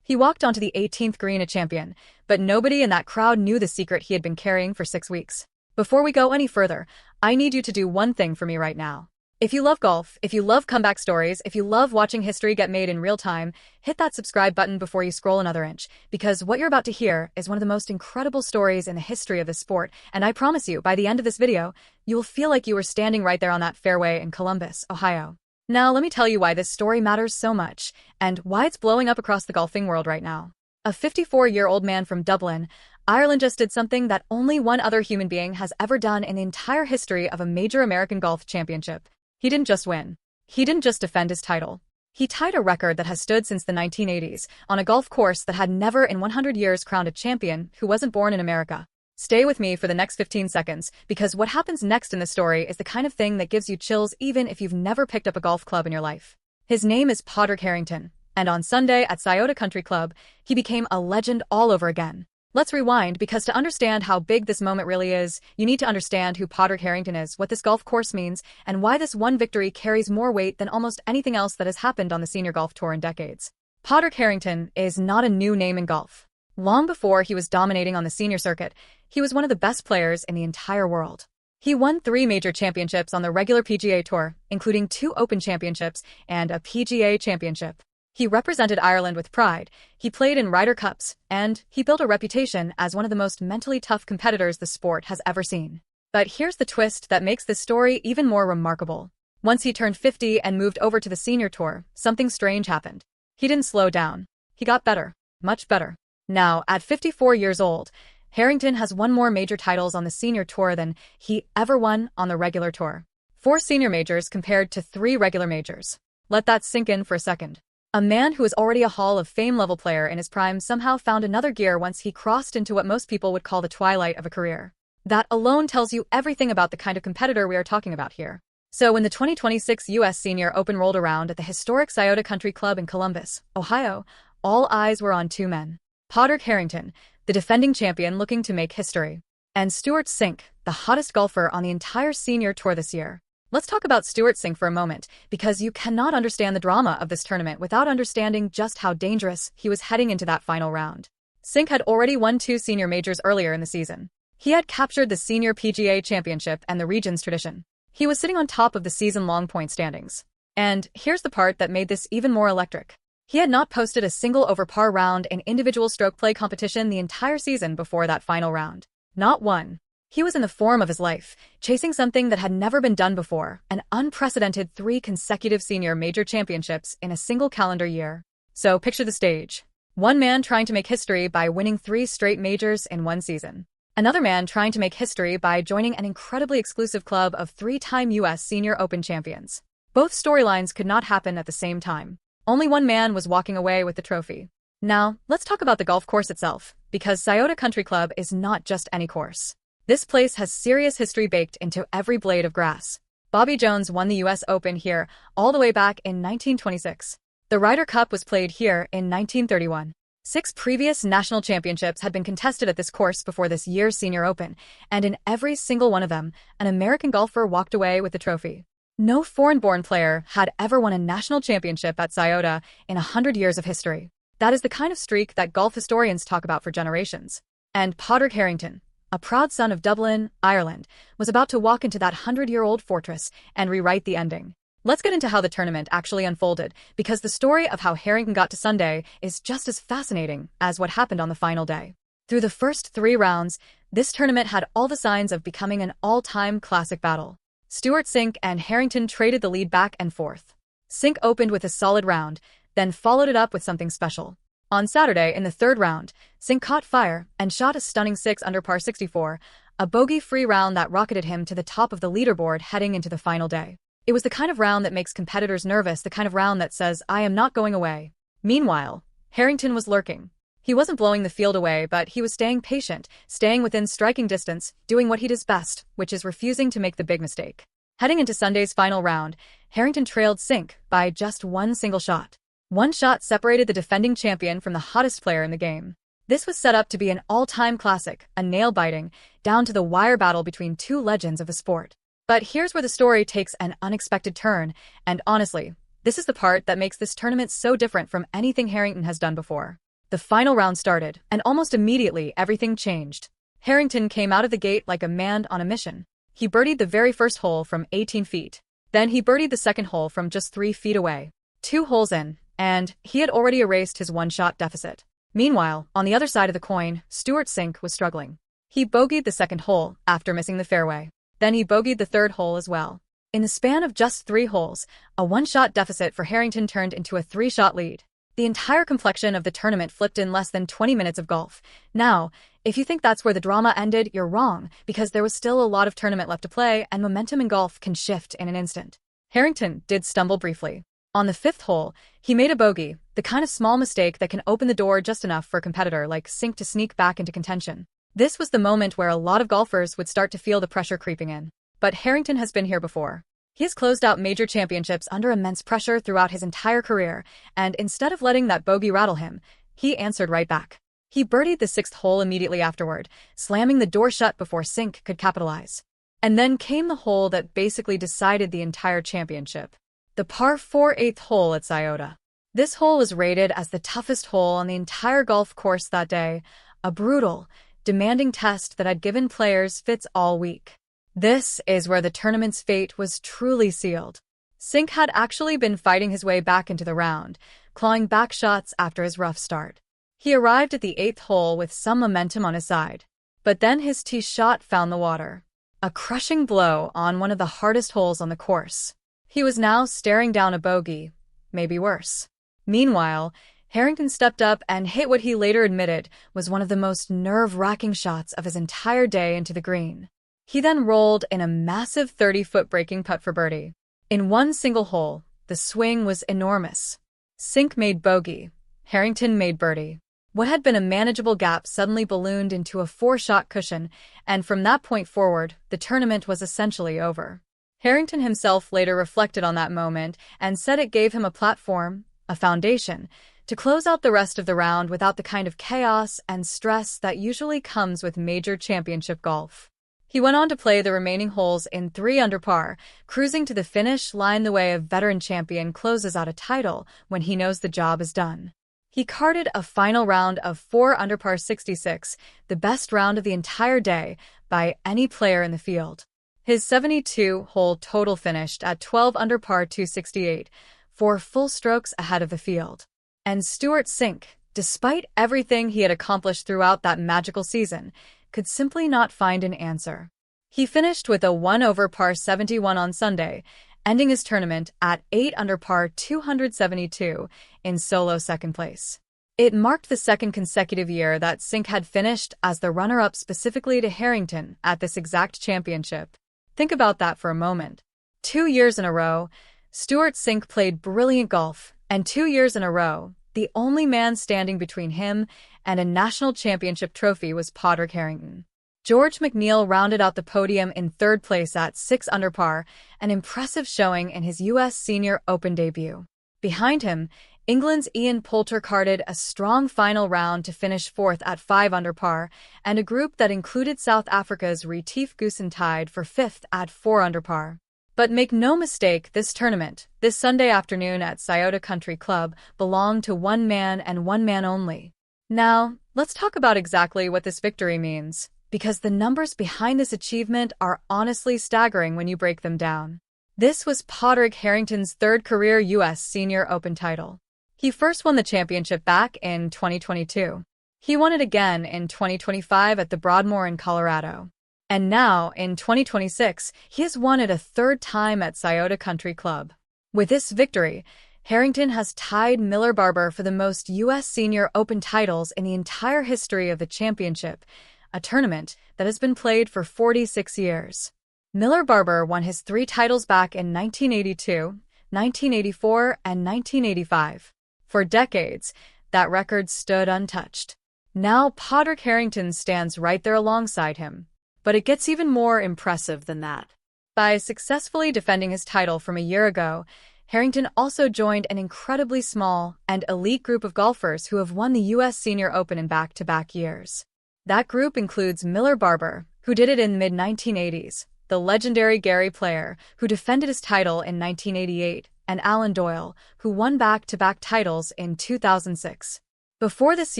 He walked onto the 18th green a champion, but nobody in that crowd knew the secret he had been carrying for 6 weeks. Before we go any further, I need you to do one thing for me right now. If you love golf, if you love comeback stories, if you love watching history get made in real time, hit that subscribe button before you scroll another inch, because what you're about to hear is one of the most incredible stories in the history of this sport, and I promise you, by the end of this video, you'll feel like you were standing right there on that fairway in Columbus, Ohio. Now, let me tell you why this story matters so much, and why it's blowing up across the golfing world right now. A 54-year-old man from Dublin, Ireland just did something that only one other human being has ever done in the entire history of a major American golf championship. He didn't just win. He didn't just defend his title. He tied a record that has stood since the 1980s on a golf course that had never in 100 years crowned a champion who wasn't born in America. Stay with me for the next 15 seconds, because what happens next in the story is the kind of thing that gives you chills even if you've never picked up a golf club in your life. His name is Padraig Harrington, and on Sunday at Scioto Country Club, he became a legend all over again. Let's rewind, because to understand how big this moment really is, you need to understand who Padraig Harrington is, what this golf course means, and why this one victory carries more weight than almost anything else that has happened on the senior golf tour in decades. Padraig Harrington is not a new name in golf. Long before he was dominating on the senior circuit, he was one of the best players in the entire world. He won 3 major championships on the regular PGA Tour, including 2 Open Championships and a PGA Championship. He represented Ireland with pride, he played in Ryder Cups, and he built a reputation as one of the most mentally tough competitors the sport has ever seen. But here's the twist that makes this story even more remarkable. Once he turned 50 and moved over to the senior tour, something strange happened. He didn't slow down. He got better. Much better. Now, at 54 years old, Harrington has won more major titles on the senior tour than he ever won on the regular tour. 4 senior majors compared to 3 regular majors. Let that sink in for a second. A man who is already a Hall of Fame level player in his prime somehow found another gear once he crossed into what most people would call the twilight of a career. That alone tells you everything about the kind of competitor we are talking about here. So when the 2026 U.S. Senior Open rolled around at the historic Scioto Country Club in Columbus, Ohio, all eyes were on 2 men. Padraig Harrington, the defending champion looking to make history, and Stewart Cink, the hottest golfer on the entire senior tour this year. Let's talk about Stewart Cink for a moment, because you cannot understand the drama of this tournament without understanding just how dangerous he was heading into that final round. Cink had already won 2 senior majors earlier in the season. He had captured the senior PGA Championship and the region's tradition. He was sitting on top of the season-long point standings. And here's the part that made this even more electric. He had not posted a single over-par round in individual stroke play competition the entire season before that final round. Not one. He was in the form of his life, chasing something that had never been done before, an unprecedented 3 consecutive senior major championships in a single calendar year. So picture the stage. One man trying to make history by winning 3 straight majors in one season. Another man trying to make history by joining an incredibly exclusive club of 3-time U.S. Senior Open champions. Both storylines could not happen at the same time. Only one man was walking away with the trophy. Now, let's talk about the golf course itself, because Scioto Country Club is not just any course. This place has serious history baked into every blade of grass. Bobby Jones won the U.S. Open here all the way back in 1926. The Ryder Cup was played here in 1931. 6 previous national championships had been contested at this course before this year's Senior Open, and in every single one of them, an American golfer walked away with the trophy. No foreign-born player had ever won a national championship at Scioto in 100 years of history. That is the kind of streak that golf historians talk about for generations. And Padraig Harrington, a proud son of Dublin, Ireland, was about to walk into that 100-year-old fortress and rewrite the ending. Let's get into how the tournament actually unfolded, because the story of how Harrington got to Sunday is just as fascinating as what happened on the final day. Through the first 3 rounds, this tournament had all the signs of becoming an all-time classic battle. Stewart Cink and Harrington traded the lead back and forth. Cink opened with a solid round, then followed it up with something special. On Saturday, in the 3rd round, Cink caught fire and shot a stunning 6 under par 64, a bogey-free round that rocketed him to the top of the leaderboard heading into the final day. It was the kind of round that makes competitors nervous, the kind of round that says, I am not going away. Meanwhile, Harrington was lurking. He wasn't blowing the field away, but he was staying patient, staying within striking distance, doing what he does best, which is refusing to make the big mistake. Heading into Sunday's final round, Harrington trailed Cink by just 1 single shot. 1 shot separated the defending champion from the hottest player in the game. This was set up to be an all-time classic, a nail-biting, down-to-the-wire battle between 2 legends of the sport. But here's where the story takes an unexpected turn, and honestly, this is the part that makes this tournament so different from anything Harrington has done before. The final round started, and almost immediately everything changed. Harrington came out of the gate like a man on a mission. He birdied the very first hole from 18 feet. Then he birdied the second hole from just 3 feet away. 2 holes in, and he had already erased his one-shot deficit. Meanwhile, on the other side of the coin, Stewart Cink was struggling. He bogeyed the second hole after missing the fairway. Then he bogeyed the third hole as well. In the span of just 3 holes, a one-shot deficit for Harrington turned into a 3-shot lead. The entire complexion of the tournament flipped in less than 20 minutes of golf. Now, if you think that's where the drama ended, you're wrong, because there was still a lot of tournament left to play, and momentum in golf can shift in an instant. Harrington did stumble briefly. On the 5th hole, he made a bogey, the kind of small mistake that can open the door just enough for a competitor like Cink to sneak back into contention. This was the moment where a lot of golfers would start to feel the pressure creeping in. But Harrington has been here before. He has closed out major championships under immense pressure throughout his entire career, and instead of letting that bogey rattle him, he answered right back. He birdied the 6th hole immediately afterward, slamming the door shut before Cink could capitalize. And then came the hole that basically decided the entire championship. The par 4 8th hole at Scioto. This hole was rated as the toughest hole on the entire golf course that day, a brutal, demanding test that had given players fits all week. This is where the tournament's fate was truly sealed. Cink had actually been fighting his way back into the round, clawing back shots after his rough start. He arrived at the 8th hole with some momentum on his side. But then his tee shot found the water. A crushing blow on one of the hardest holes on the course. He was now staring down a bogey, maybe worse. Meanwhile, Harrington stepped up and hit what he later admitted was one of the most nerve-wracking shots of his entire day into the green. He then rolled in a massive 30-foot breaking putt for birdie. In one single hole, the swing was enormous. Cink made bogey. Harrington made birdie. What had been a manageable gap suddenly ballooned into a 4-shot cushion, and from that point forward, the tournament was essentially over. Harrington himself later reflected on that moment and said it gave him a platform, a foundation, to close out the rest of the round without the kind of chaos and stress that usually comes with major championship golf. He went on to play the remaining holes in 3 under par, cruising to the finish line the way a veteran champion closes out a title when he knows the job is done. He carded a final round of 4 under par 66, the best round of the entire day by any player in the field. His 72-hole total finished at 12 under par 268, 4 full strokes ahead of the field. And Stewart Cink, despite everything he had accomplished throughout that magical season, could simply not find an answer. He finished with a 1 over par 71 on Sunday, ending his tournament at 8 under par 272 in solo second place. It marked the second consecutive year that Cink had finished as the runner-up specifically to Harrington at this exact championship. Think about that for a moment. 2 years in a row, Stewart Cink played brilliant golf, and 2 years in a row, the only man standing between him and a national championship trophy was Padraig Harrington. George McNeil rounded out the podium in 3rd place at 6 under par, an impressive showing in his U.S. Senior Open debut. Behind him, England's Ian Poulter carded a strong final round to finish 4th at 5 under par, and a group that included South Africa's Retief Goosen tied for 5th at 4 under par. But make no mistake, this tournament, this Sunday afternoon at Scioto Country Club, belonged to one man and one man only. Now, let's talk about exactly what this victory means, because the numbers behind this achievement are honestly staggering when you break them down. This was Padraig Harrington's 3rd career U.S. Senior Open title. He first won the championship back in 2022. He won it again in 2025 at the Broadmoor in Colorado. And now, in 2026, he has won it a 3rd time at Scioto Country Club. With this victory, Harrington has tied Miller Barber for the most U.S. Senior Open titles in the entire history of the championship, a tournament that has been played for 46 years. Miller Barber won his 3 titles back in 1982, 1984, and 1985. For decades, that record stood untouched. Now Padraig Harrington stands right there alongside him. But it gets even more impressive than that. By successfully defending his title from a year ago, Harrington also joined an incredibly small and elite group of golfers who have won the U.S. Senior Open in back-to-back years. That group includes Miller Barber, who did it in the mid-1980s, the legendary Gary Player, who defended his title in 1988, and Alan Doyle, who won back-to-back titles in 2006. Before this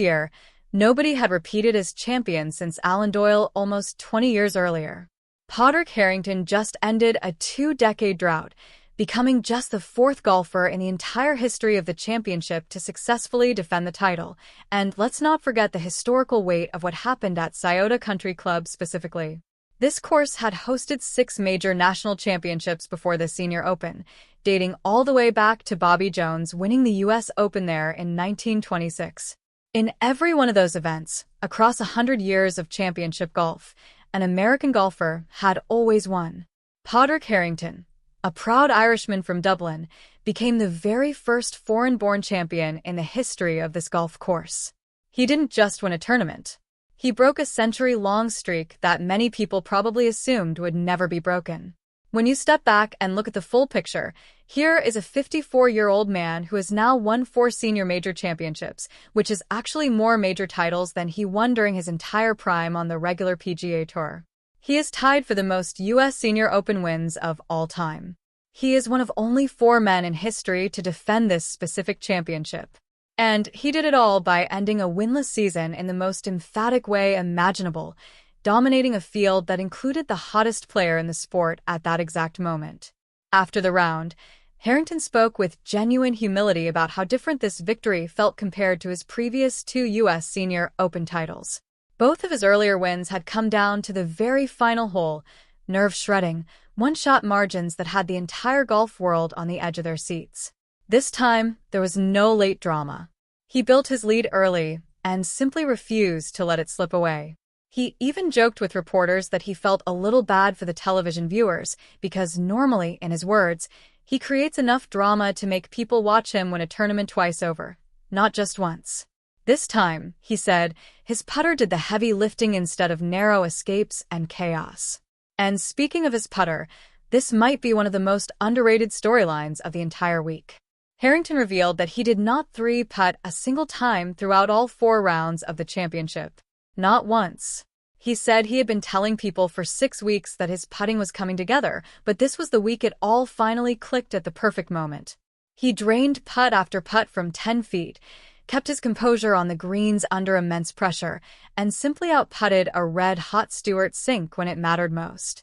year, nobody had repeated as champion since Alan Doyle almost 20 years earlier. Padraig Harrington just ended a 2-decade drought, becoming just the 4th golfer in the entire history of the championship to successfully defend the title. And let's not forget the historical weight of what happened at Scioto Country Club specifically. This course had hosted 6 major national championships before the Senior Open, dating all the way back to Bobby Jones winning the U.S. Open there in 1926. In every one of those events, across 100 years of championship golf, an American golfer had always won. Padraig Harrington, a proud Irishman from Dublin, became the very first foreign-born champion in the history of this golf course. He didn't just win a tournament. He broke a century-long streak that many people probably assumed would never be broken. When you step back and look at the full picture, here is a 54-year-old man who has now won 4 senior major championships, which is actually more major titles than he won during his entire prime on the regular PGA Tour. He is tied for the most U.S. Senior Open wins of all time. He is one of only 4 men in history to defend this specific championship. And he did it all by ending a winless season in the most emphatic way imaginable, dominating a field that included the hottest player in the sport at that exact moment. After the round, Harrington spoke with genuine humility about how different this victory felt compared to his previous 2 U.S. Senior Open titles. Both of his earlier wins had come down to the very final hole, nerve-shredding, one-shot margins that had the entire golf world on the edge of their seats. This time, there was no late drama. He built his lead early and simply refused to let it slip away. He even joked with reporters that he felt a little bad for the television viewers because normally, in his words, he creates enough drama to make people watch him win a tournament twice over, not just once. This time, he said, his putter did the heavy lifting instead of narrow escapes and chaos. And speaking of his putter, this might be one of the most underrated storylines of the entire week. Harrington revealed that he did not 3-putt a single time throughout all 4 rounds of the championship. Not once. He said he had been telling people for 6 weeks that his putting was coming together, but this was the week it all finally clicked at the perfect moment. He drained putt after putt from 10 feet, kept his composure on the greens under immense pressure, and simply out-putted a red-hot Stewart Cink when it mattered most.